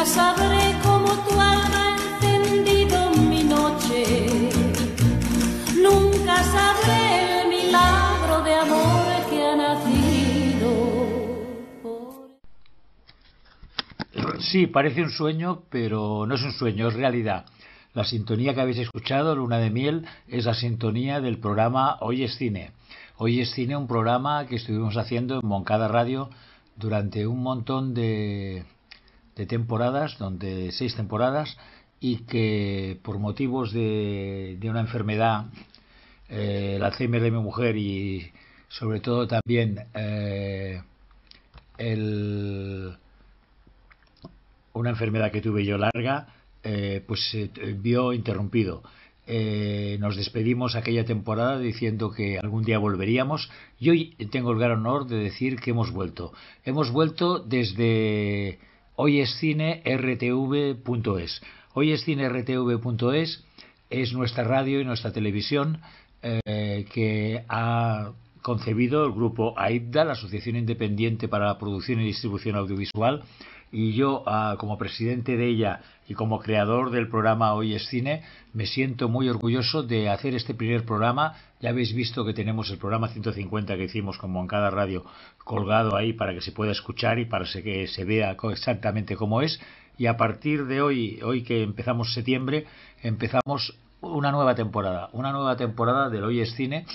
Nunca sabré cómo tu alma ha encendido mi noche. Nunca sabré el milagro de amor que ha nacido. Sí, parece un sueño, pero no es un sueño, es realidad. La sintonía que habéis escuchado, Luna de Miel, es la sintonía del programa Hoy es Cine. Hoy es Cine, un programa que estuvimos haciendo en Moncada Radio durante un montón de temporadas, 6 temporadas, y que por motivos de una enfermedad, el Alzheimer de mi mujer y sobre todo también una enfermedad que tuve yo larga, pues se vio interrumpido. Nos despedimos aquella temporada diciendo que algún día volveríamos y hoy tengo el gran honor de decir que hemos vuelto. Hemos vuelto desde hoyescine.rtv.es. Hoyescine.rtv.es es nuestra radio y nuestra televisión que ha concebido el grupo AIPDA, la Asociación Independiente para la Producción y Distribución Audiovisual, y yo, como presidente de ella y como creador del programa Hoy es Cine, me siento muy orgulloso de hacer este primer programa. Ya habéis visto que tenemos el programa 150 que hicimos con Moncada Radio colgado ahí para que se pueda escuchar y para que se vea exactamente cómo es. Y a partir de hoy que empezamos septiembre, empezamos una nueva temporada del Hoy es Cine,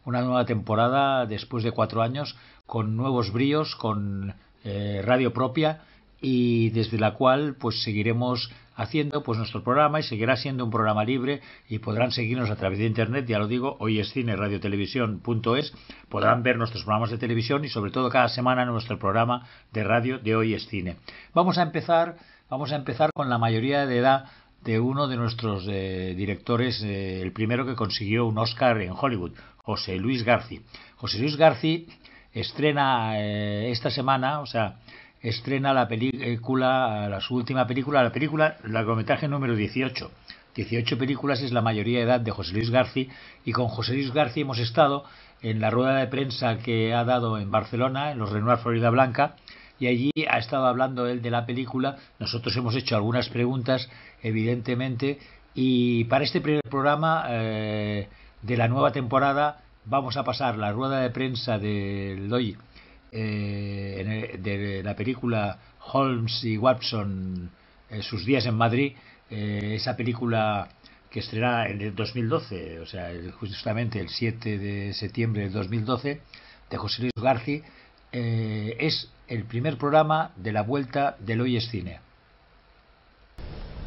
una nueva temporada después de 4 años, con nuevos bríos, con radio propia, y desde la cual pues seguiremos haciendo pues nuestro programa, y seguirá siendo un programa libre, y podrán seguirnos a través de internet, ya lo digo, hoyescine radiotelevisión.es. Podrán ver nuestros programas de televisión y sobre todo cada semana nuestro programa de radio de Hoy es Cine. Vamos a empezar con la mayoría de edad de uno de nuestros directores, el primero que consiguió un Oscar en Hollywood, José Luis García. José Luis García estrena esta semana, estrena la película, su última película, la largometraje número 18. 18 películas es la mayoría de edad de José Luis García, y con José Luis García hemos estado en la rueda de prensa que ha dado en Barcelona, en los Renoir Florida Blanca, y allí ha estado hablando él de la película. Nosotros hemos hecho algunas preguntas, evidentemente, y para este primer programa de la nueva temporada vamos a pasar la rueda de prensa del hoy de la película Holmes y Watson, sus días en Madrid, esa película que estrenará en el 2012, justamente el 7 de septiembre del 2012, de José Luis García. Es el primer programa de la vuelta del Hoy es Cine.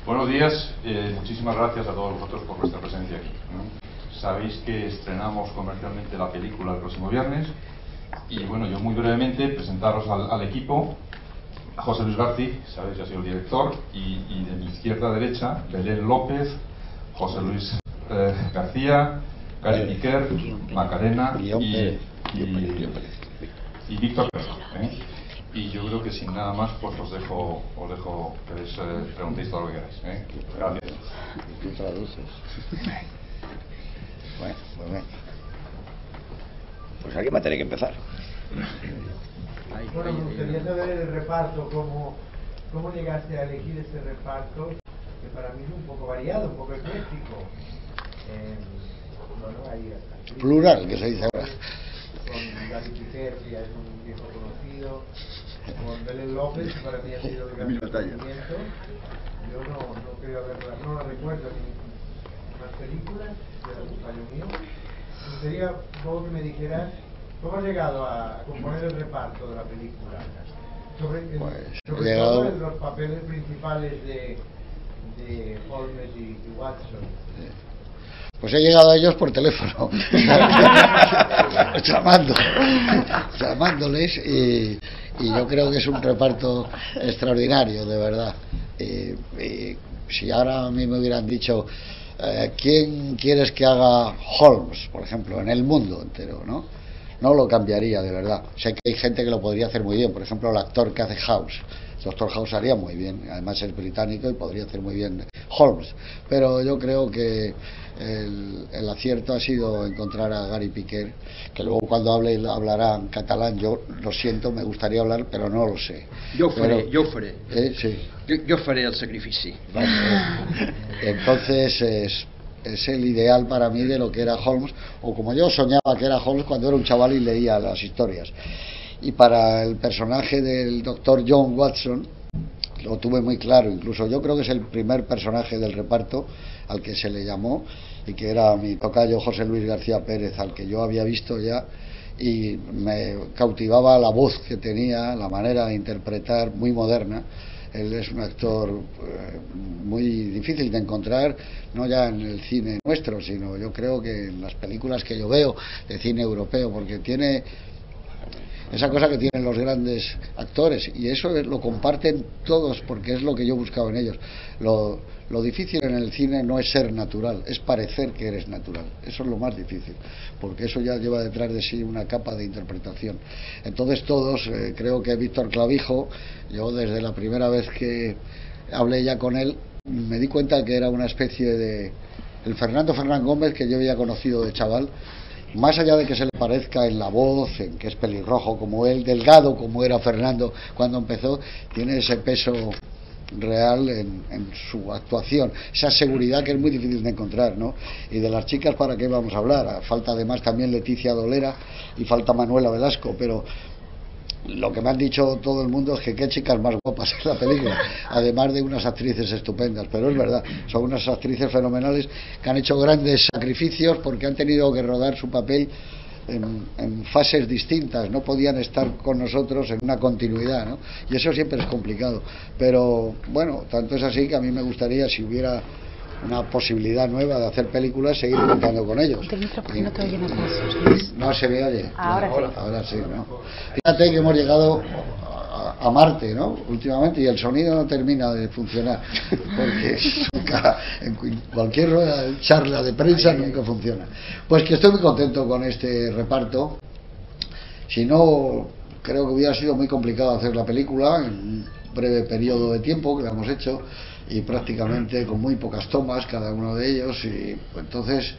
Buenos días, muchísimas gracias a todos vosotros por vuestra presencia aquí. Sabéis que estrenamos comercialmente la película el próximo viernes, y bueno, yo muy brevemente presentaros al equipo. José Luis García, sabéis, ha sido el director, y de mi izquierda a derecha, Belén López, José Luis García, Gary Piquer, Macarena y Víctor Pérez. Y yo creo que sin nada más pues os dejo que les preguntéis todo lo que queráis. Gracias. ¿Tú traduces? Bueno, muy bien. Pues alguien va a tener que empezar. Bueno, me gustaría saber el reparto, cómo llegaste a elegir ese reparto, que para mí es un poco variado, un poco ecléctico. Plural, que se dice ahora. Con Gary Piquer, que ya es un viejo conocido, con Belén López, que para mí ha sido de gran conocimiento. Yo no creo haberla, no la recuerdo ni más películas, era un fallo mío. Me gustaría un poco que me dijeras cómo has llegado a componer el reparto de la película, sobre todo en los papeles principales de Holmes y Watson. Pues he llegado a ellos por teléfono, llamándoles, y yo creo que es un reparto extraordinario, de verdad. Si ahora a mí me hubieran dicho ¿quién quieres que haga Holmes, por ejemplo, en el mundo entero, no lo cambiaría, de verdad. Sé que hay gente que lo podría hacer muy bien, por ejemplo el actor que hace House, Doctor House haría muy bien, además es británico y podría hacer muy bien Holmes, pero yo creo que el acierto ha sido encontrar a Gary Piquer, que luego cuando hable hablará en catalán. Yo lo siento, me gustaría hablar, pero no lo sé. Jo ho faré. Sí. Jo faré el sacrifici. Entonces es el ideal para mí de lo que era Holmes, o como yo soñaba que era Holmes cuando era un chaval y leía las historias. Y para el personaje del doctor John Watson lo tuve muy claro, incluso yo creo que es el primer personaje del reparto al que se le llamó, y que era mi tocayo José Luis García Pérez, al que yo había visto ya, y me cautivaba la voz que tenía, la manera de interpretar muy moderna. Él es un actor muy difícil de encontrar, no ya en el cine nuestro, sino yo creo que en las películas que yo veo de cine europeo, porque tiene esa cosa que tienen los grandes actores, y eso lo comparten todos, porque es lo que yo buscaba en ellos. Lo difícil en el cine no es ser natural, es parecer que eres natural. Eso es lo más difícil, porque eso ya lleva detrás de sí una capa de interpretación. Entonces todos, creo que Víctor Clavijo, yo desde la primera vez que hablé ya con él, me di cuenta que era una especie de el Fernando Fernán Gómez que yo había conocido de chaval, más allá de que se le parezca en la voz, en que es pelirrojo como él, delgado como era Fernando cuando empezó, tiene ese peso real en su actuación, esa seguridad que es muy difícil de encontrar, ¿no? Y de las chicas, ¿para qué vamos a hablar? Falta además también Leticia Dolera y falta Manuela Velasco, pero lo que me han dicho todo el mundo es que qué chicas más guapas en la película, además de unas actrices estupendas. Pero es verdad, son unas actrices fenomenales que han hecho grandes sacrificios porque han tenido que rodar su papel en fases distintas, no podían estar con nosotros en una continuidad, ¿no? Y eso siempre es complicado, pero bueno, tanto es así que a mí me gustaría, si hubiera una posibilidad nueva de hacer películas, seguir contando con ellos. No te oyen atrás. No se me oye. Ahora sí, ¿no? Fíjate que hemos llegado a Marte, ¿no? Últimamente, y el sonido no termina de funcionar, porque nunca, en cualquier charla de prensa nunca funciona. Pues que estoy muy contento con este reparto. Si no, creo que hubiera sido muy complicado hacer la película en un breve periodo de tiempo que la hemos hecho, y prácticamente con muy pocas tomas cada uno de ellos, y pues, entonces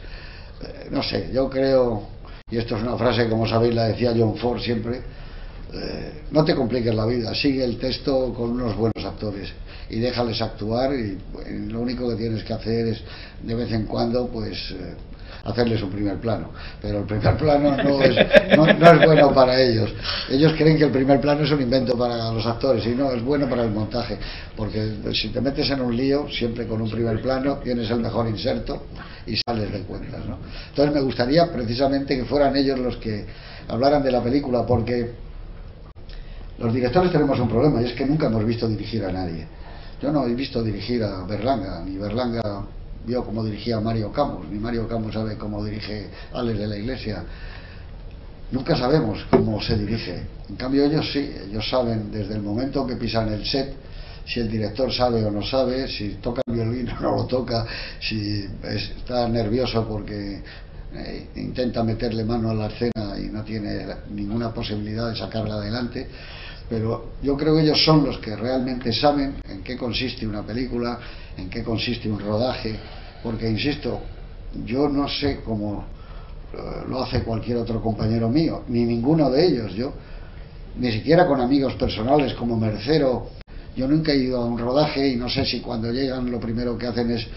no sé, yo creo, y esto es una frase que, como sabéis, la decía John Ford siempre, no te compliques la vida, sigue el texto con unos buenos actores y déjales actuar, y lo único que tienes que hacer es de vez en cuando pues hacerles un primer plano, pero el primer plano no es bueno para ellos. Ellos creen que el primer plano es un invento para los actores, y no, es bueno para el montaje, porque si te metes en un lío, siempre con un primer plano tienes el mejor inserto y sales de cuentas, ¿no? Entonces me gustaría precisamente que fueran ellos los que hablaran de la película, porque los directores tenemos un problema, y es que nunca hemos visto dirigir a nadie. Yo no he visto dirigir a Berlanga, ni Berlanga vio cómo dirigía a Mario Camus, ni Mario Camus sabe cómo dirige Alex de la Iglesia. Nunca sabemos cómo se dirige. En cambio ellos sí, ellos saben desde el momento que pisan el set, si el director sabe o no sabe, si toca el violín o no lo toca, si está nervioso porque intenta meterle mano a la escena y no tiene ninguna posibilidad de sacarla adelante. Pero yo creo que ellos son los que realmente saben en qué consiste una película, en qué consiste un rodaje, porque insisto, yo no sé cómo lo hace cualquier otro compañero mío, ni ninguno de ellos. Yo ni siquiera con amigos personales como Mercero, yo nunca he ido a un rodaje, y no sé si cuando llegan lo primero que hacen es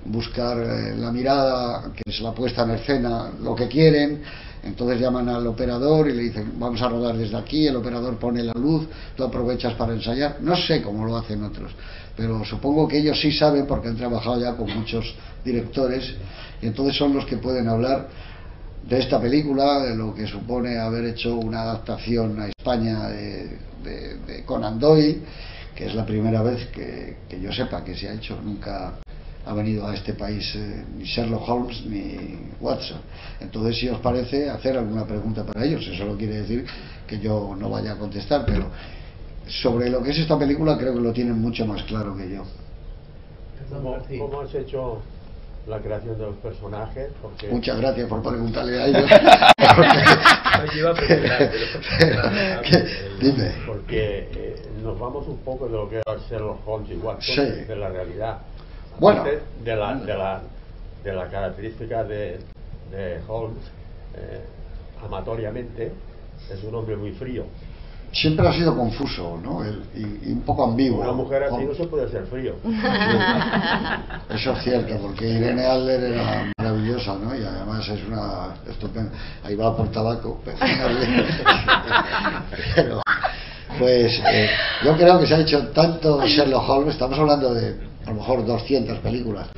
buscar la mirada, que es la puesta en escena, lo que quieren. Entonces llaman al operador y le dicen, vamos a rodar desde aquí, el operador pone la luz, tú aprovechas para ensayar. No sé cómo lo hacen otros, pero supongo que ellos sí saben, porque han trabajado ya con muchos directores, y entonces son los que pueden hablar de esta película, de lo que supone haber hecho una adaptación a España de Conan Doyle, que es la primera vez que yo sepa que se ha hecho. Nunca ha venido a este país ni Sherlock Holmes ni Watson. Entonces, si os parece, hacer alguna pregunta para ellos. Eso no quiere decir que yo no vaya a contestar, pero sobre lo que es esta película creo que lo tienen mucho más claro que yo. ¿Cómo has hecho la creación de los personajes? Porque... Muchas gracias por preguntarle a ellos. Dime. Porque nos vamos un poco de lo que es Sherlock Holmes y Watson, Sí. de la realidad. Bueno. De la característica de Holmes, amatoriamente, es un hombre muy frío. Siempre ha sido confuso, ¿no? Y un poco ambiguo. Una mujer así no se puede ser frío. Eso es cierto, porque Irene Adler era maravillosa, ¿no? Y además es una estupenda. Ahí va por tabaco. Pero, pues, yo creo que se ha hecho tanto Sherlock Holmes, estamos hablando de a lo mejor 200 películas.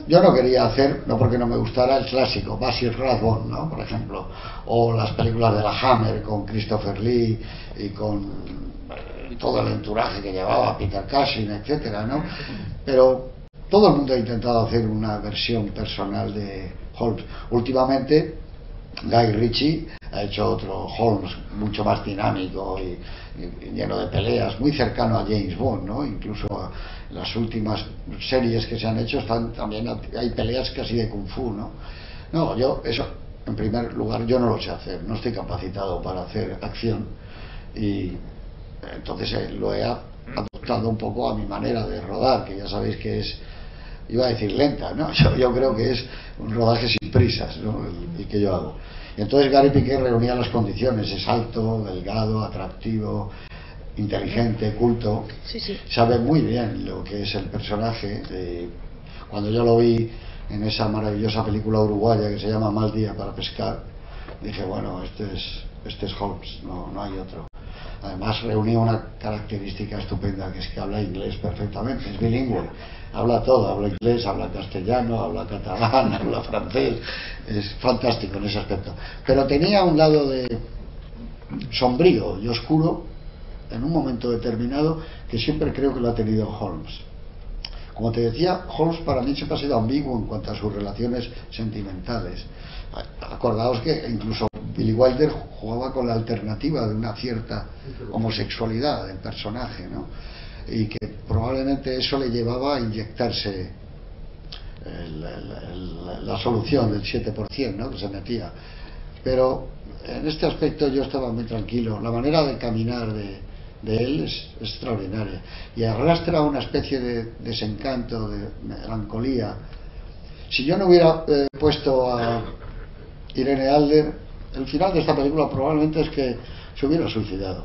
Yo no quería hacer, no porque no me gustara, el clásico Basil Rathbone, ¿no? Por ejemplo, o las películas de la Hammer con Christopher Lee y con todo el entourage que llevaba Peter Cushing, etcétera, ¿no? Pero todo el mundo ha intentado hacer una versión personal de Holmes. Últimamente Guy Ritchie ha hecho otro Holmes mucho más dinámico y lleno de peleas, muy cercano a James Bond, ¿no? Incluso las últimas series que se han hecho también hay peleas casi de kung fu, ¿no? No, yo eso, en primer lugar, yo no lo sé hacer, no estoy capacitado para hacer acción y entonces lo he adoptado un poco a mi manera de rodar, que ya sabéis que es, iba a decir lenta, ¿no? Yo creo que es un rodaje sin prisas, ¿no? El que yo hago. Y entonces Gary Piquet reunía las condiciones: es alto, delgado, atractivo, inteligente, culto, sí. Sabe muy bien lo que es el personaje. Cuando yo lo vi en esa maravillosa película uruguaya que se llama Mal día para pescar, dije, bueno, este es Holmes, no hay otro. Además reunía una característica estupenda, que es que habla inglés perfectamente, es bilingüe, habla todo, habla inglés, habla castellano, habla catalán, habla francés, es fantástico en ese aspecto. Pero tenía un lado de sombrío y oscuro en un momento determinado que siempre creo que lo ha tenido Holmes. Como te decía, Holmes para mí siempre ha sido ambiguo en cuanto a sus relaciones sentimentales. Acordaos que incluso Billy Wilder jugaba con la alternativa de una cierta homosexualidad del personaje, ¿no? Y que probablemente eso le llevaba a inyectarse la solución del 7%, ¿no? Que se metía. Pero en este aspecto yo estaba muy tranquilo. La manera de caminar de él es extraordinaria y arrastra una especie de desencanto, de melancolía. Si yo no hubiera puesto a Irene Adler, el final de esta película probablemente es que se hubiera suicidado,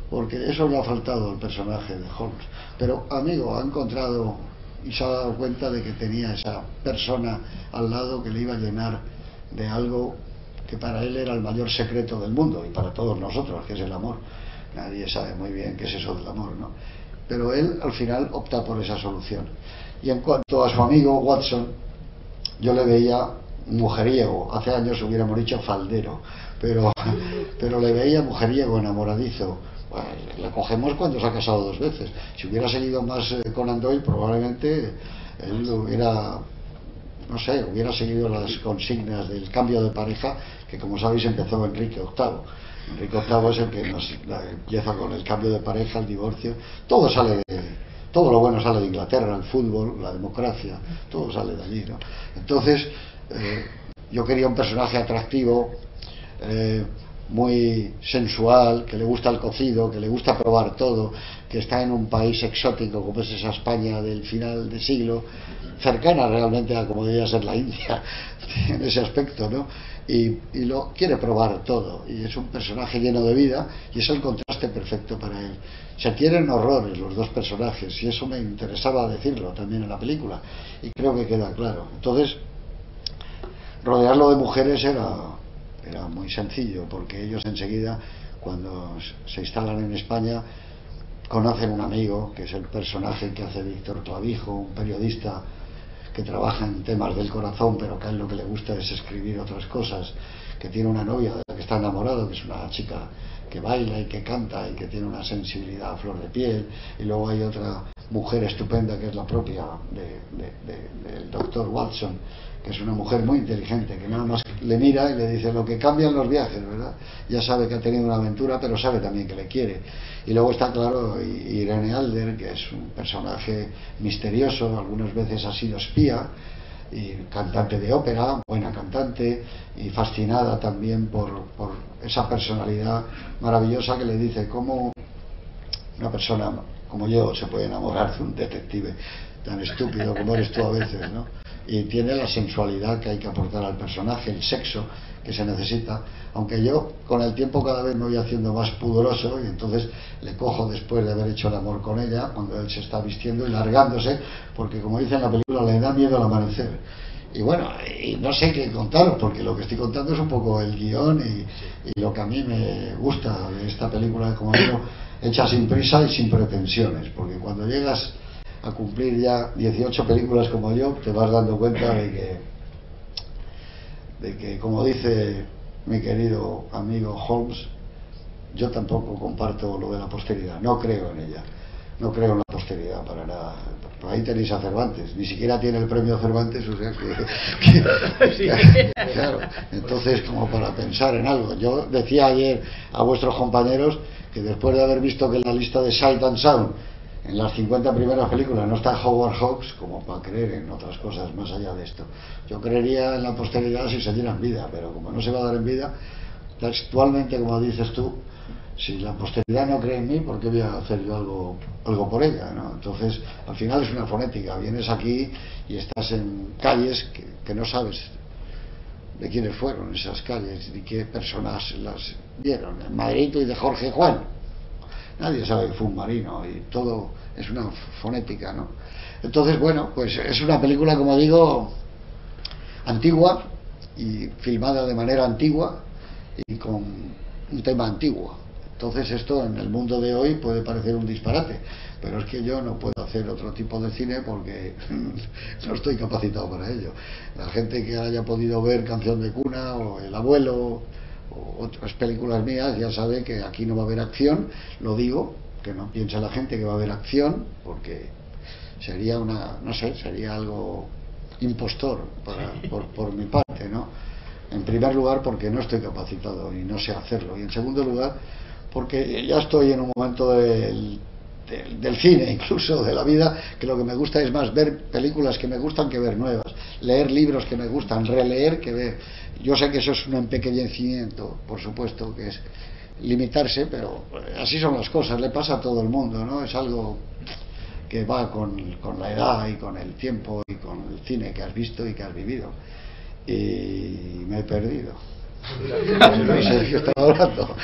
porque eso le ha faltado al personaje de Holmes. Pero amigo, ha encontrado y se ha dado cuenta de que tenía esa persona al lado que le iba a llenar de algo que para él era el mayor secreto del mundo, y para todos nosotros, que es el amor. Nadie sabe muy bien qué es eso del amor, ¿no? Pero él al final opta por esa solución. Y en cuanto a su amigo Watson, yo le veía mujeriego, hace años hubiéramos dicho faldero, pero le veía mujeriego, enamoradizo. Bueno, le cogemos cuando se ha casado 2 veces. Si hubiera seguido más Conan Doyle, probablemente él hubiera, no sé, hubiera seguido las consignas del cambio de pareja, que como sabéis empezó Enrique VIII. Enrique VIII es el que empieza con el cambio de pareja, el divorcio. Todo lo bueno sale de Inglaterra, el fútbol, la democracia, todo sale de allí, ¿no? Entonces yo quería un personaje atractivo, muy sensual, que le gusta el cocido, que le gusta probar todo, que está en un país exótico como es esa España del final de siglo, cercana realmente a como debía ser la India en ese aspecto, ¿no? Y lo quiere probar todo, y es un personaje lleno de vida, y es el contraste perfecto para él. Se quieren horrores los dos personajes, y eso me interesaba decirlo también en la película, y creo que queda claro. Entonces rodearlo de mujeres era muy sencillo, porque ellos enseguida, cuando se instalan en España, conocen un amigo, que es el personaje que hace Víctor Clavijo, un periodista que trabaja en temas del corazón, pero que a él lo que le gusta es escribir otras cosas, que tiene una novia de la que está enamorado, que es una chica que baila y que canta y que tiene una sensibilidad a flor de piel, y luego hay otra mujer estupenda que es la propia del doctor Watson, que es una mujer muy inteligente, que nada más le mira y le dice lo que cambian los viajes, ¿verdad? Ya sabe que ha tenido una aventura, pero sabe también que le quiere. Y luego está claro Irene Adler, que es un personaje misterioso, algunas veces ha sido espía, y cantante de ópera, buena cantante, y fascinada también por esa personalidad maravillosa que le dice cómo una persona como yo se puede enamorar de un detective tan estúpido como eres tú a veces, ¿no? Y tiene la sensualidad que hay que aportar al personaje, el sexo que se necesita, aunque yo con el tiempo cada vez me voy haciendo más pudoroso y entonces le cojo después de haber hecho el amor con ella, cuando él se está vistiendo y largándose, porque como dice en la película, le da miedo al amanecer. Y bueno, y no sé qué contaros, porque lo que estoy contando es un poco el guión y lo que a mí me gusta de esta película, como digo, hecha sin prisa y sin pretensiones, porque cuando llegas a cumplir ya 18 películas como yo, te vas dando cuenta de que como dice mi querido amigo Holmes, yo tampoco comparto lo de la posteridad, no creo en ella, no creo en la posteridad para nada. Ahí tenéis a Cervantes, ni siquiera tiene el premio Cervantes, o sea que claro, entonces como para pensar en algo. Yo decía ayer a vuestros compañeros que después de haber visto que en la lista de Sight and Sound, en las 50 primeras películas, no está Howard Hawks, como para creer en otras cosas más allá de esto. Yo creería en la posteridad si se diera en vida, pero como no se va a dar en vida, textualmente, como dices tú, si la posteridad no cree en mí, ¿por qué voy a hacer yo algo por ella, ¿no? Entonces, al final es una fonética. Vienes aquí y estás en calles que no sabes de quiénes fueron esas calles, ni qué personas las vieron. En Madrid y de Jorge Juan. Nadie sabe que fue un marino y todo es una fonética, ¿no? Entonces, bueno, pues es una película, como digo, antigua y filmada de manera antigua y con un tema antiguo. Entonces esto en el mundo de hoy puede parecer un disparate, pero es que yo no puedo hacer otro tipo de cine porque no estoy capacitado para ello. La gente que haya podido ver Canción de Cuna o El Abuelo o otras películas mías ya sabe que aquí no va a haber acción. Lo digo, que no piense la gente que va a haber acción, porque sería sería algo impostor por mi parte, ¿no? En primer lugar porque no estoy capacitado y no sé hacerlo, y en segundo lugar porque ya estoy en un momento del cine, incluso de la vida, que lo que me gusta es más ver películas que me gustan que ver nuevas, leer libros que me gustan, releer que ver. Yo sé que eso es un empequeñecimiento, por supuesto, que es limitarse, pero así son las cosas, le pasa a todo el mundo, ¿no? Es algo que va con la edad y con el tiempo y con el cine que has visto y que has vivido. Y me he perdido. No sé de qué estaba hablando.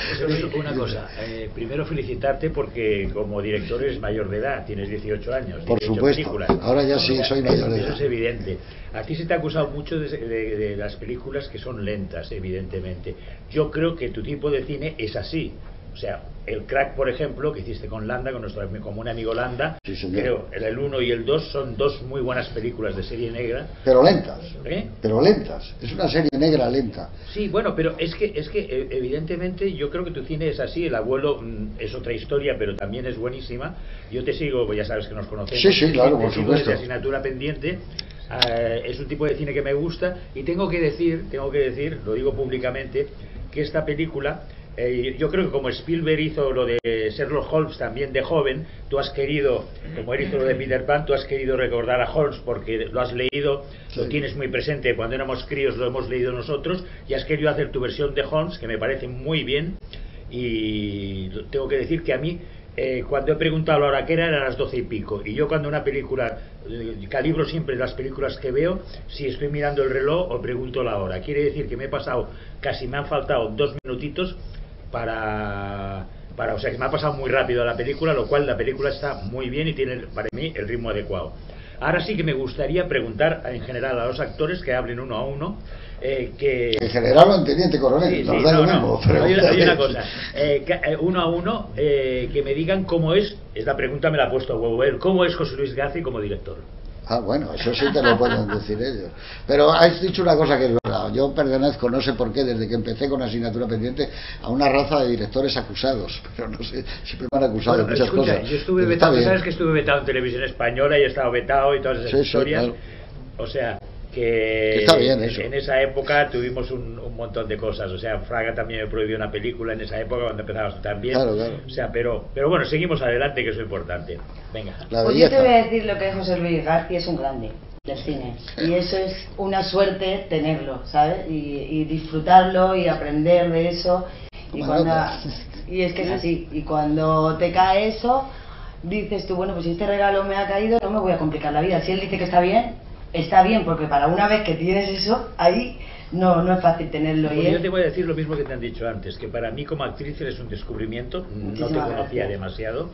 Una cosa, primero felicitarte porque como director eres mayor de edad, tienes 18 años. Por supuesto, películas. Ahora ya sí soy mayor de edad. Eso es evidente. A ti se te ha acusado mucho de las películas que son lentas, evidentemente. Yo creo que tu tipo de cine es así. O sea, El Crack, por ejemplo, que hiciste con Landa, con nuestro común amigo Landa, sí, creo, el 1 y el 2 son dos muy buenas películas de serie negra. Pero lentas. Pero lentas. Es una serie negra lenta. Sí, bueno, pero es que evidentemente yo creo que tu cine es así. El Abuelo es otra historia, pero también es buenísima. Yo te sigo, pues ya sabes que nos conocemos. Sí, claro, por supuesto. Desde Asignatura Pendiente. Es un tipo de cine que me gusta y tengo que decir, lo digo públicamente, que esta película... yo creo que como Spielberg hizo lo de Sherlock Holmes también de joven, tú has querido, como él hizo lo de Peter Pan, tú has querido recordar a Holmes porque lo has leído, sí. Lo tienes muy presente, cuando éramos críos lo hemos leído nosotros, y has querido hacer tu versión de Holmes, que me parece muy bien, y tengo que decir que a mí, cuando he preguntado la hora que era, eran las 12 y pico, y yo cuando una película, calibro siempre las películas que veo, si estoy mirando el reloj o pregunto la hora, quiere decir que me han faltado 2 minutitos o sea que me ha pasado muy rápido la película, lo cual la película está muy bien y tiene para mí el ritmo adecuado. Ahora sí que me gustaría preguntar en general a los actores que hablen uno a uno. En general o en teniente coronel, sí, hay una cosa, uno a uno, que me digan cómo es la pregunta me la ha puesto Huevo, cómo es José Luis García como director. Ah, bueno, eso sí te lo pueden decir ellos. Pero has dicho una cosa que es verdad. Yo pertenezco, no sé por qué, desde que empecé con Asignatura Pendiente, a una raza de directores acusados. Pero no sé, siempre me han acusado de muchas cosas. Yo estuve vetado, sabes que estuve vetado en Televisión Española y he estado vetado y todas esas historias. Claro. O sea, que está bien eso. En esa época tuvimos un montón de cosas. O sea, Fraga también me prohibió una película en esa época cuando empezabas también. Claro. O sea, pero bueno, seguimos adelante, que es lo importante. Venga. Pues yo te voy a decir lo que es José Luis García, es un grande. del cine. Y eso es una suerte tenerlo, ¿sabes? Y disfrutarlo y aprender de eso. Y es que es así. Y cuando te cae eso, dices tú, bueno, pues si este regalo me ha caído, no me voy a complicar la vida. Si él dice que está bien, porque para una vez que tienes eso, ahí no es fácil tenerlo. Pues yo te voy a decir lo mismo que te han dicho antes, que para mí como actriz eres un descubrimiento, no te conocía demasiado.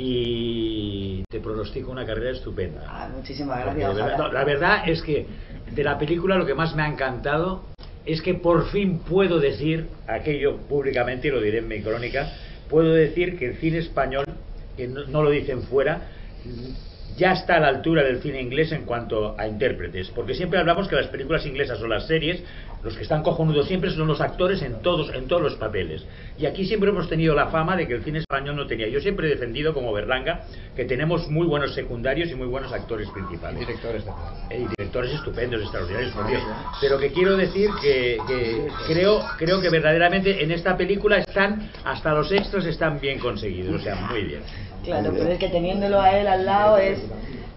Y te pronostico una carrera estupenda. Muchísimas gracias. La verdad es que de la película lo que más me ha encantado es que por fin puedo decir aquello públicamente, y lo diré en mi crónica, puedo decir que el cine español, que no lo dicen fuera, ya está a la altura del cine inglés en cuanto a intérpretes, porque siempre hablamos que las películas inglesas o las series, los que están cojonudos siempre son los actores en todos los papeles, y aquí siempre hemos tenido la fama de que el cine español no tenía. Yo siempre he defendido, como Berlanga, que tenemos muy buenos secundarios y muy buenos actores principales, y directores estupendos, extraordinarios, por Dios. Pero que quiero decir que creo que verdaderamente en esta película hasta los extras están bien conseguidos, o sea, muy bien. Claro, pero es que teniéndolo a él al lado es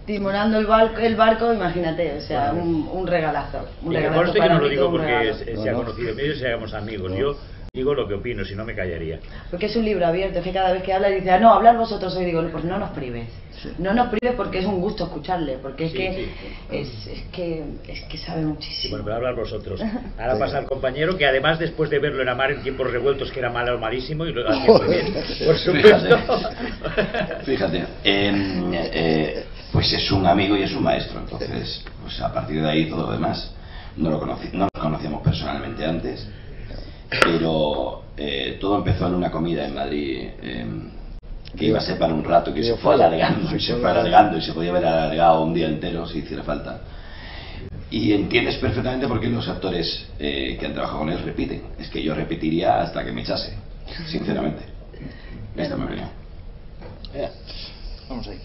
timonando el barco, imagínate, o sea, un regalazo. Y me consta que no lo digo porque se ha conocido medio y seamos amigos. Yo digo lo que opino, si no me callaría. Porque es un libro abierto, es que cada vez que habla dice, no, hablar vosotros hoy, digo, pues no nos prives. No nos prives porque es un gusto escucharle, porque es que sabe muchísimo. Sí, bueno, pero hablar vosotros. Ahora pasa al compañero, que además después de verlo en Amar en tiempos revueltos, que era malo o malísimo, y lo hacía muy bien, por supuesto. Fíjate, pues es un amigo y es un maestro, entonces pues a partir de ahí todo lo demás no nos conocíamos personalmente antes, pero todo empezó en una comida en Madrid, que iba a ser para un rato, que se fue alargando y se fue alargando y se podía haber alargado un día entero si hiciera falta. Y entiendes perfectamente por qué los actores que han trabajado con él repiten. Es que yo repetiría hasta que me echase, sinceramente. Esta es mi opinión. Vamos ahí.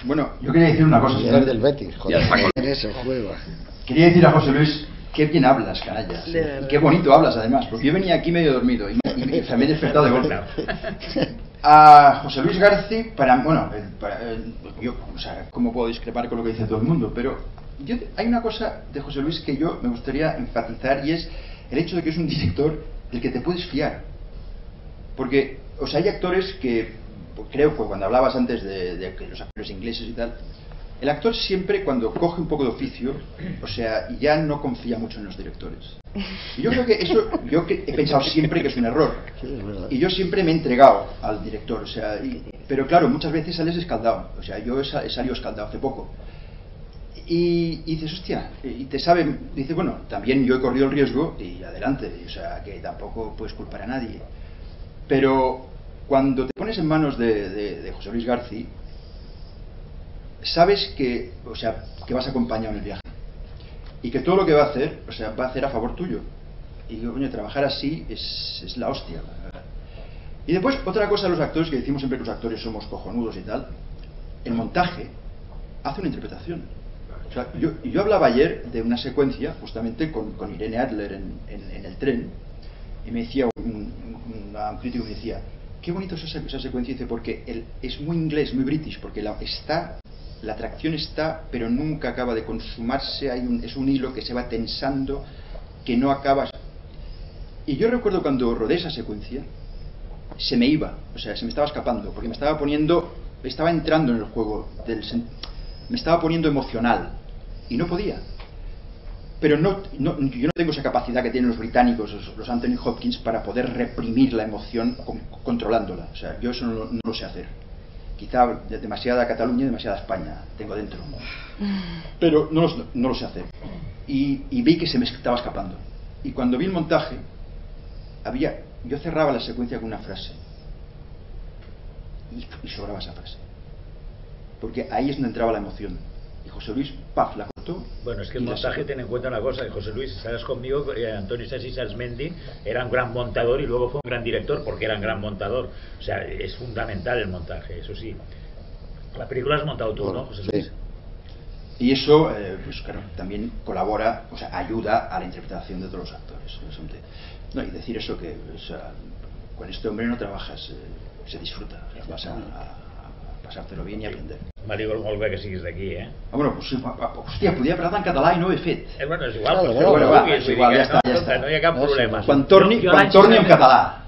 Bueno, yo quería decir una cosa. Del Betis, joder. Eso juega. Quería decir a José Luis, qué bien hablas, canalla. Y qué bonito hablas, además, porque yo venía aquí medio dormido y me he despertado de golpe. A José Luis García, yo, o sea, ¿cómo puedo discrepar con lo que dice todo el mundo? Pero hay una cosa de José Luis que yo me gustaría enfatizar, y es el hecho de que es un director del que te puedes fiar. Porque, o sea, hay actores que, creo que cuando hablabas antes de que los actores ingleses y tal, el actor siempre, cuando coge un poco de oficio, o sea, ya no confía mucho en los directores. Y yo creo que eso, he pensado siempre que es un error. Y yo siempre me he entregado al director, o sea, pero claro, muchas veces sales escaldado. O sea, yo he salido escaldado hace poco. Y dices, hostia, y te saben, dice, bueno, también yo he corrido el riesgo y adelante, o sea, que tampoco puedes culpar a nadie. Pero cuando te pones en manos de José Luis García, sabes que, o sea, que vas acompañado en el viaje y que todo lo que va a hacer, o sea, va a hacer a favor tuyo. Y coño, trabajar así es la hostia. Y después, otra cosa de los actores, que decimos siempre que los actores somos cojonudos y tal, el montaje hace una interpretación. O sea, yo hablaba ayer de una secuencia justamente con Irene Adler en el tren, y me decía un crítico me decía, qué bonito es esa secuencia, dice, porque es muy inglés, muy british, porque la atracción está, pero nunca acaba de consumarse, es un hilo que se va tensando, que no acaba. Y yo recuerdo cuando rodé esa secuencia, se me iba, o sea, se me estaba escapando, porque estaba entrando en el juego, me estaba poniendo emocional, y no podía. Pero yo no tengo esa capacidad que tienen los británicos, los Anthony Hopkins, para poder reprimir la emoción controlándola. O sea, yo eso no lo sé hacer. Quizá demasiada Cataluña y demasiada España tengo dentro, pero no lo sé hacer. Y vi que se me estaba escapando. Y cuando vi el montaje, yo cerraba la secuencia con una frase, y sobraba esa frase, porque ahí es donde entraba la emoción. Y José Luis, paf, la cortó. Bueno, es que el montaje, ten en cuenta una cosa, José Luis, sabes conmigo, Antonio Sassi Salsmendi era un gran montador y luego fue un gran director porque era un gran montador. O sea, es fundamental el montaje, eso sí. La película has montado tú, ¿no, José Luis? Sí. Y eso, pues claro, también colabora, o sea, ayuda a la interpretación de todos los actores. No, y decir eso, que o sea, con este hombre no trabajas, se disfruta, o sea, vas a pasártelo bien y aprender. M'alegro molt bé que siguis d'aquí, Bueno, pues, hòstia, podia parlar en català i no ho he fet. Bueno, és igual, Bueno, va, és igual, ja està. No hi ha cap problema. Quan torni en català.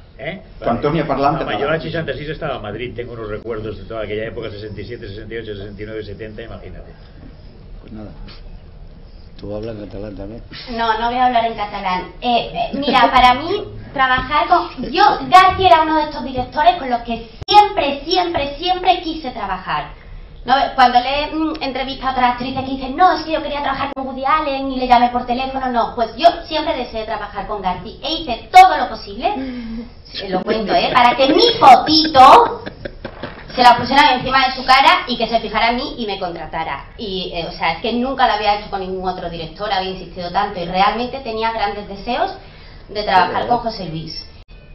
Quan torni a parlar en català. Yo en el 66 estaba en Madrid, tengo unos recuerdos de toda aquella época, 67, 68, 69, 70, imagínate. Pues nada. ¿Tú hablas catalán también? No, no voy a hablar en catalán. Mira, para mí, trabajar con... Garci era uno de estos directores con los que siempre quise trabajar. ¿No? Cuando le entrevista a otras actrices que dicen, no, es que yo quería trabajar con Woody Allen y le llamé por teléfono, no, pues yo siempre deseé trabajar con Garci e hice todo lo posible, lo cuento, para que mi fotito se la pusieran encima de su cara y que se fijara en mí y me contratara. Y, o sea, es que nunca lo había hecho con ningún otro director, había insistido tanto y realmente tenía grandes deseos de trabajar con José Luis.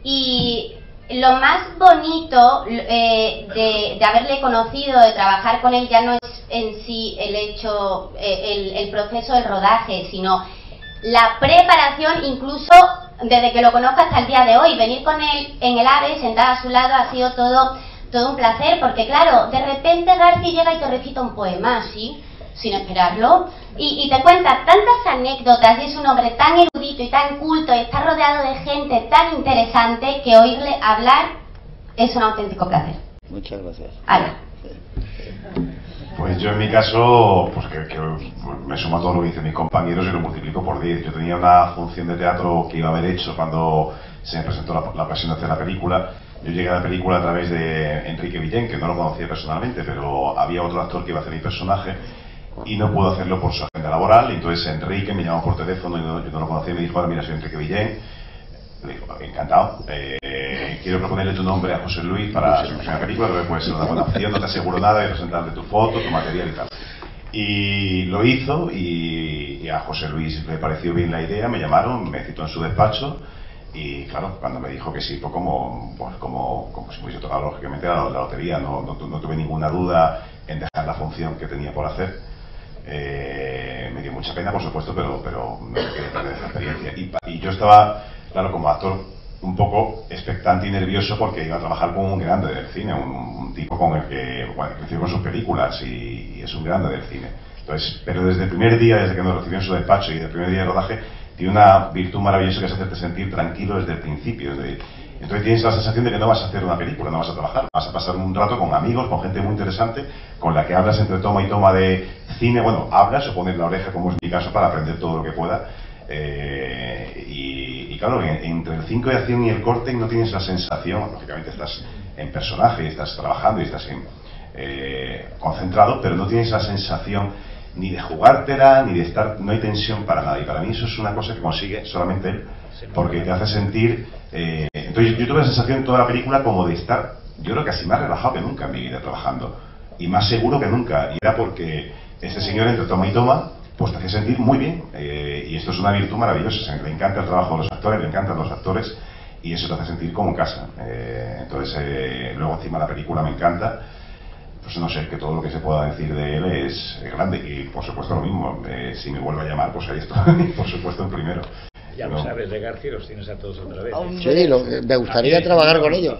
Y lo más bonito de haberle conocido, de trabajar con él, ya no es en sí el hecho, el proceso del rodaje, sino la preparación, incluso desde que lo conozco hasta el día de hoy. Venir con él en el AVE, sentada a su lado, ha sido todo un placer, porque claro, de repente Garci llega y te recita un poema, así, sin esperarlo, y te cuenta tantas anécdotas, y es un hombre tan erudito y tan culto, y está rodeado de gente tan interesante, que oírle hablar es un auténtico placer. Muchas gracias. Ala. Pues yo en mi caso, pues que me sumo a todo lo que dicen mis compañeros y lo multiplico por 10. Yo tenía una función de teatro que iba a haber hecho cuando se me presentó la ocasión de hacer la película. Yo llegué a la película a través de Enrique Villén, que no lo conocía personalmente, pero había otro actor que iba a hacer mi personaje y no pudo hacerlo por su agenda laboral. Y entonces Enrique me llamó por teléfono, yo no lo conocía, y me dijo, ahora mira, soy Enrique Villén. Le digo, encantado, quiero proponerle tu nombre a José Luis para su próxima película, creo que puede ser una buena opción, no te aseguro nada de presentarte tu foto, tu material y tal. Y lo hizo, y a José Luis le pareció bien la idea, me llamaron, me citó en su despacho. Y claro, cuando me dijo que sí, fue como si me hubiese tocado lógicamente la lotería. No tuve ninguna duda en dejar la función que tenía por hacer. Me dio mucha pena, por supuesto, pero no quería perder esa experiencia. Y yo estaba, claro, como actor, un poco expectante y nervioso porque iba a trabajar con un grande del cine, un tipo con el que creció con sus películas y es un grande del cine. Entonces, pero desde el primer día, desde que me recibió en su despacho y del primer día de rodaje, tiene una virtud maravillosa que es hacerte sentir tranquilo desde el principio. Entonces tienes la sensación de que no vas a hacer una película, no vas a trabajar, vas a pasar un rato con amigos, con gente muy interesante, con la que hablas entre toma y toma de cine. Bueno, hablas o pones la oreja, como es mi caso, para aprender todo lo que pueda. Y claro, entre el 5 de acción y el corte no tienes la sensación, lógicamente estás en personaje, estás trabajando y estás concentrado, pero no tienes la sensación ni de jugártela, ni de estar, no hay tensión para nada. Y para mí eso es una cosa que consigue solamente él, porque te hace sentir... entonces yo tuve la sensación en toda la película como de estar, yo creo que casi más relajado que nunca en mi vida trabajando, y más seguro que nunca, y era porque ese señor entre toma y toma, pues te hace sentir muy bien, y esto es una virtud maravillosa. Le encanta el trabajo de los actores, le encantan los actores, y eso te hace sentir como en casa. Entonces luego encima la película me encanta. Pues no sé, que todo lo que se pueda decir de él es grande. Y por supuesto lo mismo, si me vuelve a llamar, pues ahí estoy, por supuesto, el primero. Ya lo sabes de García, los tienes a todos otra vez. Sí, me gustaría trabajar con ellos.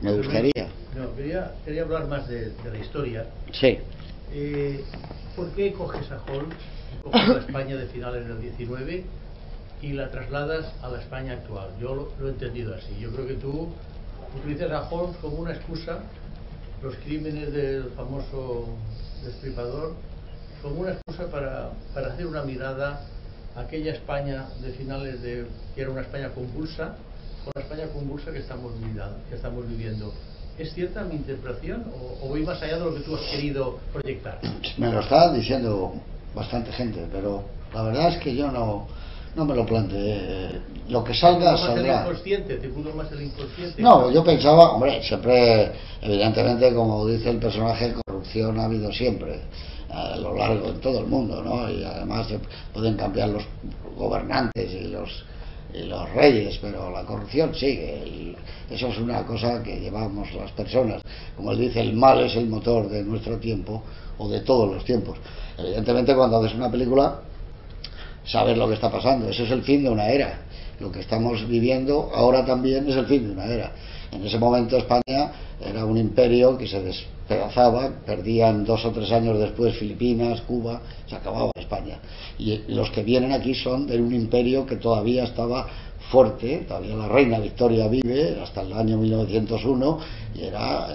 Me gustaría. No, quería hablar más de la historia. Sí. ¿Por qué coges a Holmes, coges la España de finales del 19 y la trasladas a la España actual? Yo lo he entendido así. Yo creo que tú utilizas a Holmes como una excusa, los crímenes del famoso destripador, como una excusa para hacer una mirada a aquella España de finales de... que era una España convulsa, con la España convulsa que estamos viviendo. ¿Es cierta mi interpretación o voy más allá de lo que tú has querido proyectar? Me lo está diciendo bastante gente, pero la verdad es que yo no me lo planteé. Lo que salga, saldrá. ¿Te pudo más el inconsciente? No, yo pensaba, hombre, siempre, evidentemente, como dice el personaje, corrupción ha habido siempre, a lo largo de todo el mundo, ¿no? Y además se pueden cambiar los gobernantes y los reyes, pero la corrupción sigue, y eso es una cosa que llevamos las personas. Como él dice, el mal es el motor de nuestro tiempo, o de todos los tiempos. Evidentemente, cuando haces una película, sabes lo que está pasando. Eso es el fin de una era. Lo que estamos viviendo ahora también es el fin de una era. En ese momento España era un imperio que se despedazaba, perdían 2 o 3 años después Filipinas, Cuba, se acababa España. Y los que vienen aquí son de un imperio que todavía estaba fuerte, todavía la reina Victoria vive hasta el año 1901 y era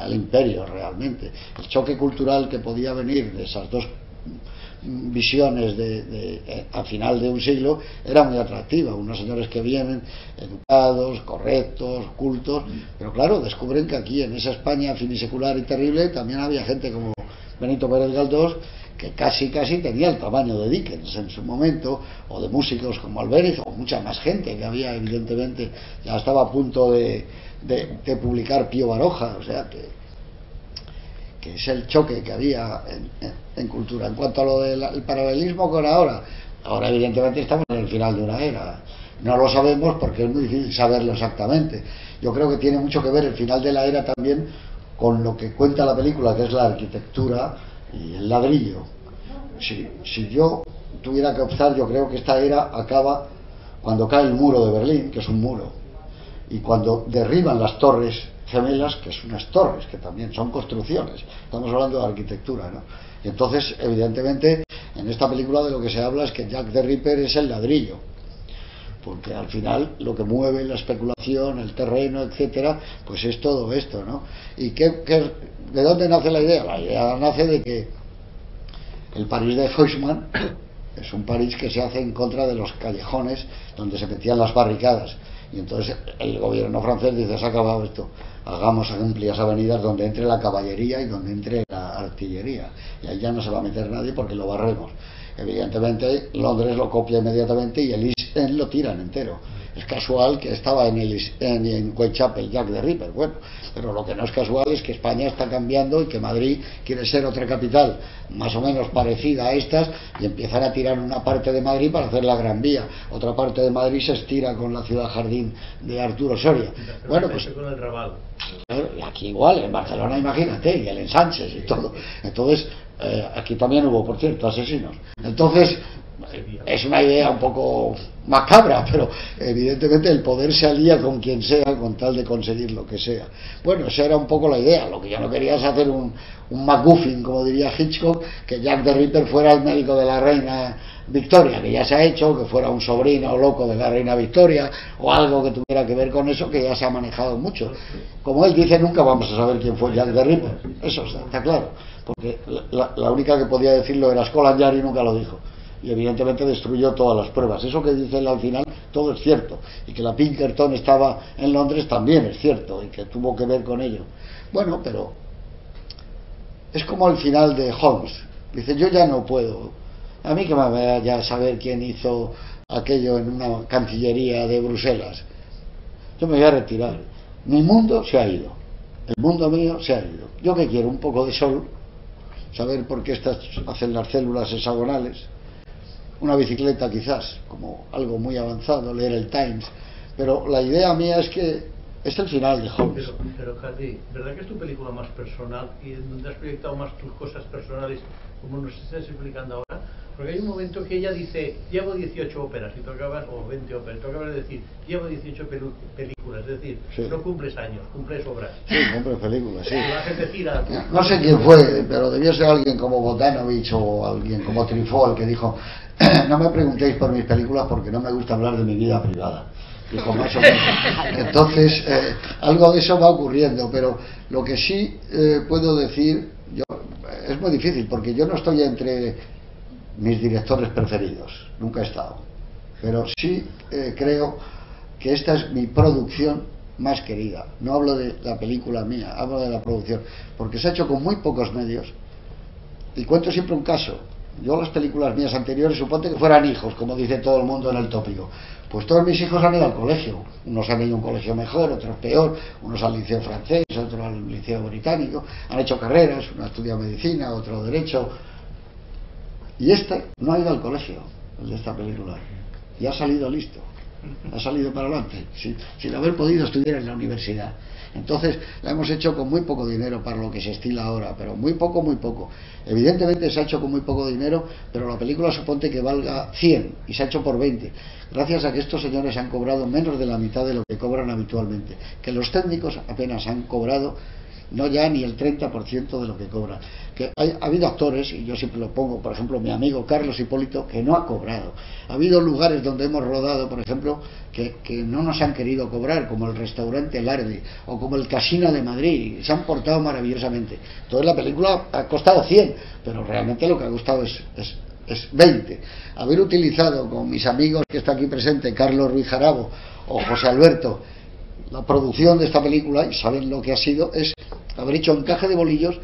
el imperio realmente. El choque cultural que podía venir de esas dos visiones a final de un siglo era muy atractiva. Unos señores que vienen educados, correctos, cultos, pero claro, descubren que aquí en esa España finisecular y terrible también había gente como Benito Pérez Galdós, que casi tenía el tamaño de Dickens en su momento, o de músicos como Albéniz, o mucha más gente que había, evidentemente, ya estaba a punto de publicar Pío Baroja, o sea que es el choque que había en cultura. En cuanto a lo del paralelismo con ahora evidentemente estamos en el final de una era, no lo sabemos porque es muy difícil saberlo exactamente. Yo creo que tiene mucho que ver el final de la era también con lo que cuenta la película, que es la arquitectura y el ladrillo. Si yo tuviera que optar, yo creo que esta era acaba cuando cae el muro de Berlín, que es un muro, y cuando derriban las torres gemelas, que son unas torres, que también son construcciones. Estamos hablando de arquitectura, ¿no? Y entonces, evidentemente, en esta película de lo que se habla es que Jack the Ripper es el ladrillo, porque al final lo que mueve la especulación, el terreno, etcétera, pues es todo esto, ¿no? ¿Y de dónde nace la idea? La idea nace de que el París de Haussmann es un París que se hace en contra de los callejones donde se metían las barricadas, y entonces el gobierno francés dice: se ha acabado esto, hagamos amplias avenidas donde entre la caballería y donde entre la artillería, y ahí ya no se va a meter nadie porque lo barremos. Evidentemente Londres lo copia inmediatamente y el East End lo tiran entero. Es casual que estaba en Whitechapel Jack the Ripper, bueno, pero lo que no es casual es que España está cambiando y que Madrid quiere ser otra capital más o menos parecida a estas, y empiezan a tirar una parte de Madrid para hacer la Gran Vía, otra parte de Madrid se estira con la ciudad jardín de Arturo Soria. Bueno, pues con el Raval. Aquí igual, en Barcelona imagínate, y el Ensanches y todo. Entonces aquí también hubo, por cierto, asesinos. Entonces es una idea un poco macabra, pero evidentemente el poder se alía con quien sea con tal de conseguir lo que sea. Bueno, esa era un poco la idea. Lo que yo no quería es hacer un MacGuffin, como diría Hitchcock, que Jack the Ripper fuera el médico de la reina Victoria, que ya se ha hecho, que fuera un sobrino loco de la reina Victoria, o algo que tuviera que ver con eso, que ya se ha manejado mucho. Como él dice, nunca vamos a saber quién fue Jack the Ripper, eso está claro, porque la única que podía decirlo era Scotland Yard y nunca lo dijo, y evidentemente destruyó todas las pruebas. Eso que dice él al final, todo es cierto, y que la Pinkerton estaba en Londres también es cierto, y que tuvo que ver con ello. Bueno, pero es como el final de Holmes, dice: yo ya no puedo, a mí que me vaya a saber quién hizo aquello en una cancillería de Bruselas, yo me voy a retirar, mi mundo se ha ido, el mundo mío se ha ido, yo que quiero un poco de sol, saber por qué hacen las células hexagonales, una bicicleta quizás, como algo muy avanzado, leer el Times, pero la idea mía es que es el final de Holmes. Pero Jordi, ¿verdad que es tu película más personal y en donde has proyectado más tus cosas personales, como nos estás explicando ahora? Porque hay un momento que ella dice: llevo 18 óperas, y tú acabas, o 20 óperas, tú acabas de decir: llevo 18 películas, es decir, sí, no cumples años, cumples obras. Sí, cumples películas, sí. La gente tira. No sé quién fue, pero debió ser alguien como Botanovich o alguien como Truffaut, que dijo: no me preguntéis por mis películas porque no me gusta hablar de mi vida privada. Dijo más o menos. Entonces, algo de eso va ocurriendo, pero lo que sí puedo decir, es muy difícil, porque yo no estoy entre mis directores preferidos, nunca he estado, pero sí creo que esta es mi producción más querida. No hablo de la película mía, hablo de la producción, porque se ha hecho con muy pocos medios. Y cuento siempre un caso: yo las películas mías anteriores, suponte que fueran hijos, como dice todo el mundo en el tópico, pues todos mis hijos han ido al colegio, unos han ido a un colegio mejor, otros peor, unos al liceo francés, otros al liceo británico, han hecho carreras, uno ha estudiado medicina, otro derecho, y este no ha ido al colegio, el de esta película, y ha salido listo, ha salido para adelante, sin haber podido estudiar en la universidad. Entonces la hemos hecho con muy poco dinero para lo que se estila ahora, pero muy poco, muy poco. Evidentemente se ha hecho con muy poco dinero, pero la película suponte que valga 100 y se ha hecho por 20, gracias a que estos señores han cobrado menos de la mitad de lo que cobran habitualmente, que los técnicos apenas han cobrado no ya ni el 30% de lo que cobran. Que ha habido actores, y yo siempre lo pongo, por ejemplo, mi amigo Carlos Hipólito, que no ha cobrado. Ha habido lugares donde hemos rodado, por ejemplo, que no nos han querido cobrar, como el restaurante Lardi o como el Casino de Madrid, y se han portado maravillosamente. Entonces la película ha costado 100, pero realmente lo que ha costado es 20. Haber utilizado con mis amigos que está aquí presente, Carlos Ruiz Jarabo o José Alberto, la producción de esta película, y saben lo que ha sido, es haber hecho encaje de bolillos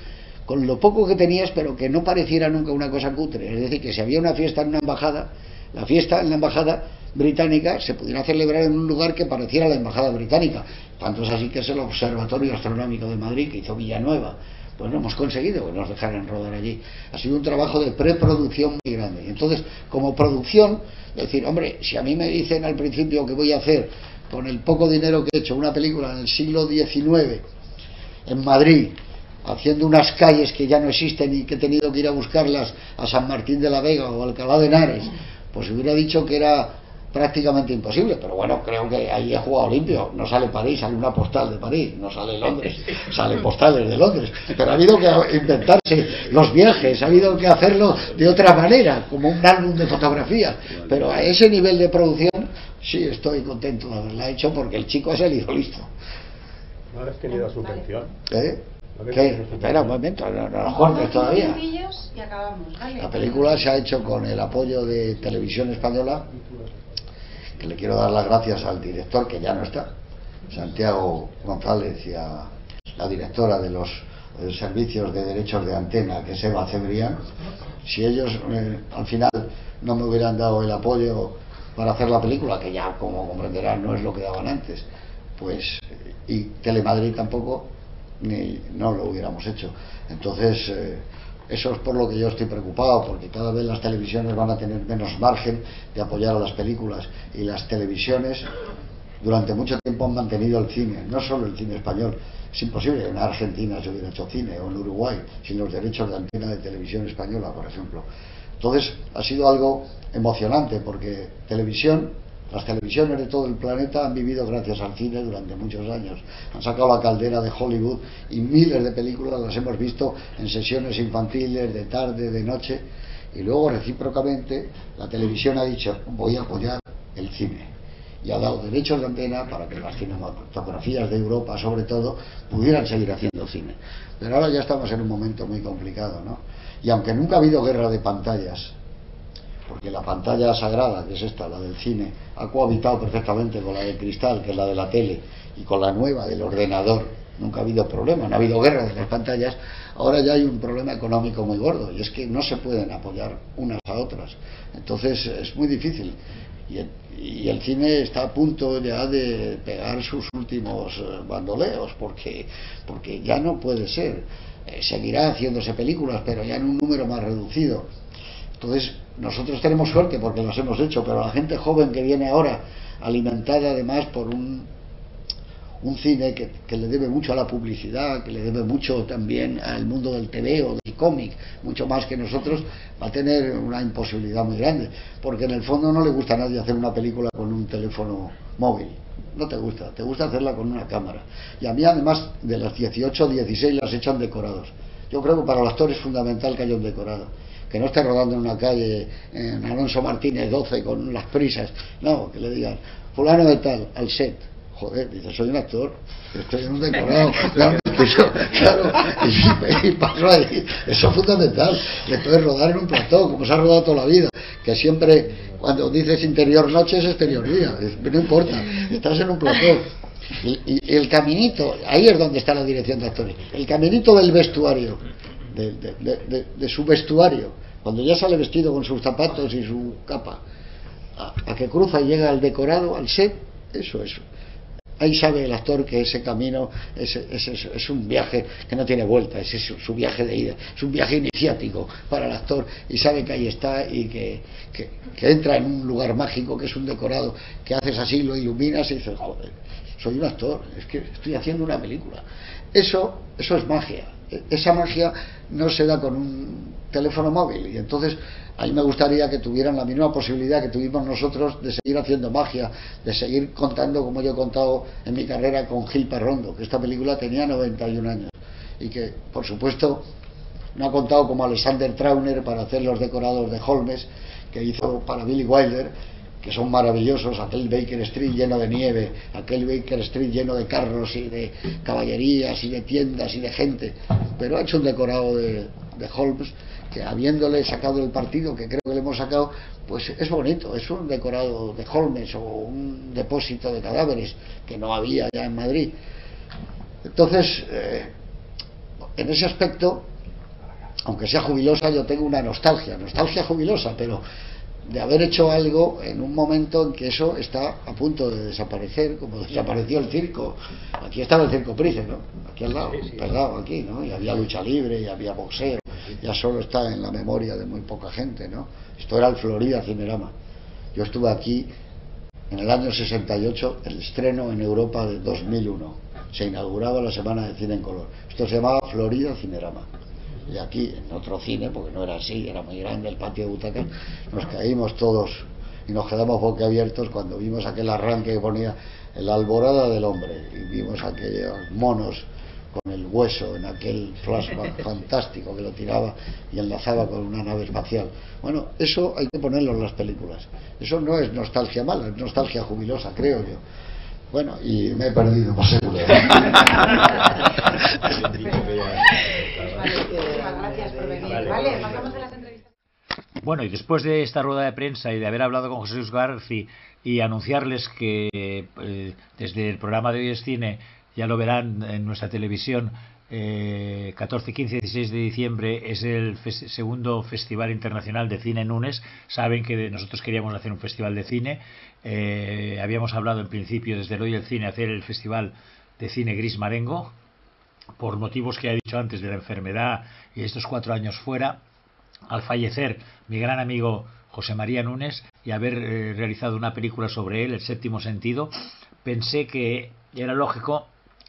con lo poco que tenías, pero que no pareciera nunca una cosa cutre. Es decir, que si había una fiesta en una embajada, la fiesta en la embajada británica se pudiera celebrar en un lugar que pareciera la embajada británica. Tanto es así que es el Observatorio Astronómico de Madrid, que hizo Villanueva. Pues lo hemos conseguido que nos dejaran rodar allí. Ha sido un trabajo de preproducción muy grande. Entonces, como producción, decir, hombre, si a mí me dicen al principio que voy a hacer con el poco dinero que he hecho una película en el siglo XIX en Madrid, haciendo unas calles que ya no existen y que he tenido que ir a buscarlas a San Martín de la Vega o Alcalá de Henares, pues hubiera dicho que era prácticamente imposible, pero bueno, creo que ahí he jugado limpio. No sale París, sale una postal de París, no sale Londres, salen postales de Londres, pero ha habido que inventarse los viajes, ha habido que hacerlo de otra manera, como un álbum de fotografía, pero a ese nivel de producción sí estoy contento de haberla hecho, porque el chico ha salido listo. ¿No has tenido subvención? ¿Qué? Espera un momento, no lo cortes todavía. Y acabamos, ¿vale? La película se ha hecho con el apoyo de Televisión Española, que le quiero dar las gracias al director, que ya no está, Santiago González, y a la directora de los servicios de derechos de antena, que es Eva Cebrián. Si ellos al final no me hubieran dado el apoyo para hacer la película, que ya, como comprenderán, no es lo que daban antes, pues, y Telemadrid tampoco, no lo hubiéramos hecho. Entonces eso es por lo que yo estoy preocupado, porque cada vez las televisiones van a tener menos margen de apoyar a las películas, y las televisiones durante mucho tiempo han mantenido el cine, no solo el cine español. Es imposible que en Argentina se hubiera hecho cine, o en Uruguay, sin los derechos de antena de Televisión Española, por ejemplo. Entonces ha sido algo emocionante, porque las televisiones de todo el planeta han vivido gracias al cine durante muchos años. Han sacado la caldera de Hollywood y miles de películas las hemos visto en sesiones infantiles, de tarde, de noche, y luego recíprocamente la televisión ha dicho, voy a apoyar el cine, y ha dado derechos de antena para que las cinematografías de Europa, sobre todo, pudieran seguir haciendo cine. Pero ahora ya estamos en un momento muy complicado, ¿no? Y aunque nunca ha habido guerra de pantallas, porque la pantalla sagrada, que es esta, la del cine, ha cohabitado perfectamente con la de cristal, que es la de la tele, y con la nueva del ordenador, nunca ha habido problema, no ha habido guerra de las pantallas. Ahora ya hay un problema económico muy gordo, y es que no se pueden apoyar unas a otras. Entonces es muy difícil, y el cine está a punto ya de pegar sus últimos bandoleos, porque ya no puede ser. Seguirá haciéndose películas, pero ya en un número más reducido. Entonces nosotros tenemos suerte porque las hemos hecho, pero la gente joven que viene ahora, alimentada además por un cine que le debe mucho a la publicidad, que le debe mucho también al mundo del TV o del cómic, mucho más que nosotros, va a tener una imposibilidad muy grande, porque en el fondo no le gusta a nadie hacer una película con un teléfono móvil. No te gusta, te gusta hacerla con una cámara. Y a mí, además, de las 18 o 16 las echan decorados. Yo creo que para el actor es fundamental que haya un decorado, que no esté rodando en una calle en Alonso Martínez 12 con las prisas. No, que le digan, fulano de tal, al set. Joder, dice, soy un actor, estoy en un decorado. Claro, y paso ahí. Eso es fundamental. Le puedes rodar en un plató, como se ha rodado toda la vida, que siempre, cuando dices interior noche, es exterior día. No importa, estás en un plató. Y el caminito, ahí es donde está la dirección de actores. El caminito del vestuario, de su vestuario, cuando ya sale vestido con sus zapatos y su capa, a que cruza y llega al decorado, al set, eso. Ahí sabe el actor que ese camino es un viaje que no tiene vuelta, es su viaje de ida, es un viaje iniciático para el actor, y sabe que ahí está, y que entra en un lugar mágico que es un decorado, que haces así, lo iluminas y dices, joder, soy un actor, es que estoy haciendo una película. Eso es magia. Esa magia no se da con un teléfono móvil, y entonces a mí me gustaría que tuvieran la misma posibilidad que tuvimos nosotros de seguir haciendo magia, de seguir contando como yo he contado en mi carrera con Gil Parrondo, que esta película tenía 91 años y que por supuesto no ha contado como Alexander Trauner para hacer los decorados de Holmes que hizo para Billy Wilder, que son maravillosos, aquel Baker Street lleno de nieve, aquel Baker Street lleno de carros y de caballerías y de tiendas y de gente, pero ha hecho un decorado de Holmes que, habiéndole sacado el partido que creo que le hemos sacado, pues es bonito, es un decorado de Holmes o un depósito de cadáveres que no había ya en Madrid. Entonces en ese aspecto, aunque sea jubilosa, yo tengo una nostalgia jubilosa, pero de haber hecho algo en un momento en que eso está a punto de desaparecer, como desapareció el circo. Aquí estaba el Circo Price, ¿no? Aquí al lado, pegado aquí, ¿no? Y había lucha libre, y había boxeo. Ya solo está en la memoria de muy poca gente, ¿no? Esto era el Florida Cinerama. Yo estuve aquí en el año 68, el estreno en Europa de 2001. Se inauguraba la Semana de Cine en Color. Esto se llamaba Florida Cinerama. Y aquí, en otro cine, porque no era así, era muy grande el patio de butacas, nos caímos todos y nos quedamos boquiabiertos cuando vimos aquel arranque que ponía La Alborada del Hombre, y vimos aquellos monos con el hueso en aquel flashback fantástico que lo tiraba y enlazaba con una nave espacial. Bueno, eso hay que ponerlo en las películas. Eso no es nostalgia mala, es nostalgia jubilosa, creo yo. Bueno, y me he perdido, por seguro. Gracias por venir. Vale, pasamos a las entrevistas. Bueno, y después de esta rueda de prensa y de haber hablado con José Luis García y anunciarles que desde el programa de Hoy es Cine, ya lo verán en nuestra televisión, 14, 15 y 16 de diciembre es el segundo Festival Internacional de Cine en Nunes. Saben que nosotros queríamos hacer un festival de cine. Habíamos hablado en principio desde el Hoy el Cine hacer el Festival de Cine Gris Marengo, por motivos que he dicho antes de la enfermedad y estos 4 años fuera. Al fallecer mi gran amigo José María Nunes y haber realizado una película sobre él, El Séptimo Sentido, pensé que era lógico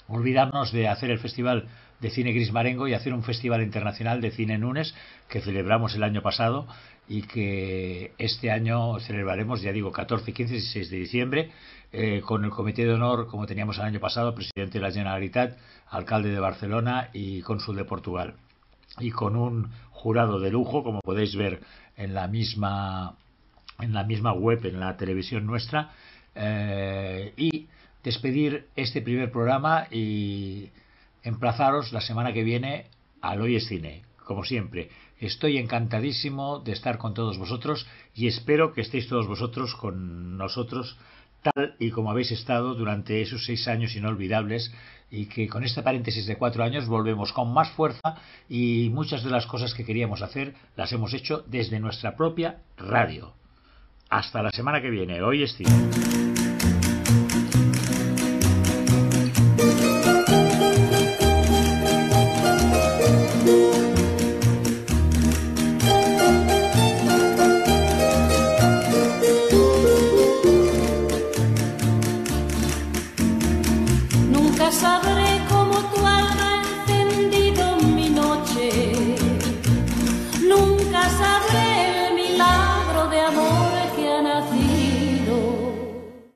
olvidarnos de hacer el Festival de Cine Gris Marengo y hacer un Festival Internacional de Cine Nunes que celebramos el año pasado y que este año celebraremos, ya digo, 14, 15 y 16 de diciembre, con el Comité de Honor, como teníamos el año pasado, presidente de la Generalitat, alcalde de Barcelona y cónsul de Portugal, y con un jurado de lujo, como podéis ver en la misma web, en la televisión nuestra, y despedir este primer programa y emplazaros la semana que viene al Hoy es Cine. Como siempre, estoy encantadísimo de estar con todos vosotros y espero que estéis todos vosotros con nosotros tal y como habéis estado durante esos 6 años inolvidables, y que con este paréntesis de 4 años volvemos con más fuerza, y muchas de las cosas que queríamos hacer las hemos hecho desde nuestra propia radio. Hasta la semana que viene. Hoy es Cine. Nunca sabré cómo tu alma